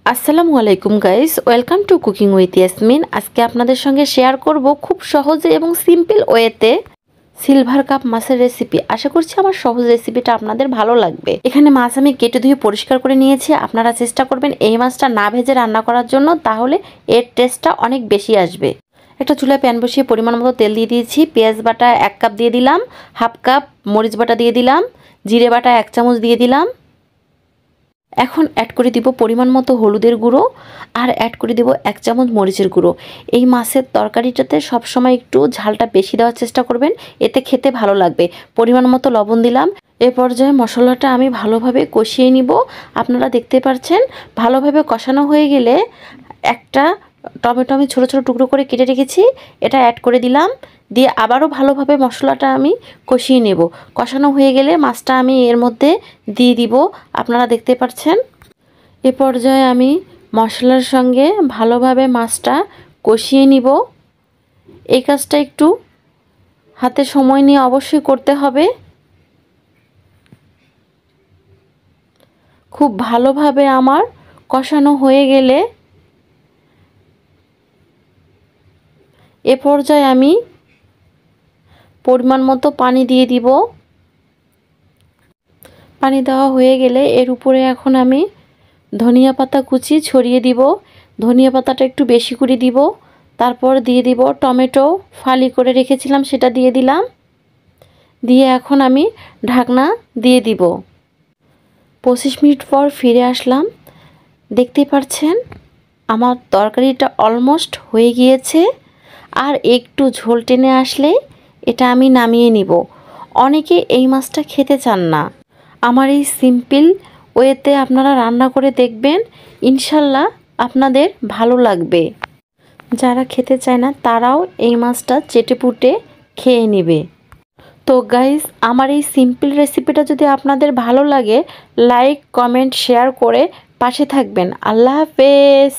আসসালামু আলাইকুম guys, welcome to cooking with Yasmin. আজকে আপনাদের সঙ্গে শেয়ার করব খুব সহজে এবং সিম্পল ওয়েতে সিলভার কাপ মাছের রেসিপি। আশা করছি আমার সহজ রেসিপিটা আপনাদের ভালো লাগবে। এখানে মাছ আমি কেটে ধুয়ে পরিষ্কার করে নিয়েছি। আপনারা চেষ্টা করবেন এই মাছটা না ভেজে রান্না করার জন্য, তাহলে এর টেস্টটা অনেক বেশি আসবে। একটা চুলায় প্যান বসিয়ে পরিমাণ মতো তেল দিয়ে দিয়েছি। পেঁয়াজ বাটা 1 কাপ দিয়ে দিলাম, হাফ কাপ মরিচ বাটা দিয়ে দিলাম, জিরে বাটা 1 চামচ দিয়ে দিলাম। এখন অ্যাড করে দিব পরিমাণ মতো হলুদের গুঁড়ো আর অ্যাড করে দিব 1 চামচ মরিচের গুঁড়ো। এই মাছের তরকারিটাতে সবসময় একটু ঝালটা বেশি দেওয়ার চেষ্টা করবেন, এতে খেতে ভালো লাগবে। পরিমাণ মতো লবণ দিলাম। এ পর্যায়ে মশলাটা আমি ভালোভাবে কষিয়ে নিব। আপনারা দেখতে পাচ্ছেন ভালোভাবে কষানো হয়ে গেলে একটা টমেটো আমি ছোটো ছোটো টুকরো করে কেটে রেখেছি, এটা অ্যাড করে দিলাম। দিয়ে আবারও ভালোভাবে মশলাটা আমি কষিয়ে নেব। কষানো হয়ে গেলে মাছটা আমি এর মধ্যে দিয়ে দিব। আপনারা দেখতে পাচ্ছেন এ পর্যায়ে আমি মশলার সঙ্গে ভালোভাবে মাছটা কষিয়ে নিব। এই কাজটা একটু হাতে সময় নিয়ে অবশ্যই করতে হবে। খুব ভালোভাবে আমার কষানো হয়ে গেলে এ পর্যায়ে আমি পরিমাণ মতো পানি দিয়ে দিব। পানি দেওয়া হয়ে গেলে এর উপরে এখন আমি ধনিয়া পাতা কুচি ছড়িয়ে দিব। ধনিয়া পাতাটা একটু বেশি করে দিব। তারপর দিয়ে দিব টমেটো ফালি করে রেখেছিলাম, সেটা দিয়ে দিলাম। দিয়ে এখন আমি ঢাকনা দিয়ে দিব। 25 মিনিট পর ফিরে আসলাম। দেখতে পাচ্ছেন আমার তরকারিটা অলমোস্ট হয়ে গিয়েছে। আর একটু ঝোল টেনে আসলে এটা আমি নামিয়ে নিব। অনেকে এই মাছটা খেতে চান না। আমার এই সিম্পল ওয়েতে আপনারা রান্না করে দেখবেন, ইনশাল্লাহ আপনাদের ভালো লাগবে। যারা খেতে চায় না তারাও এই মাছটা চেটেপুটে খেয়ে নেবে। তো গাইস, আমার এই সিম্পল রেসিপিটা যদি আপনাদের ভালো লাগে, লাইক কমেন্ট শেয়ার করে পাশে থাকবেন। আল্লাহ হাফেজ।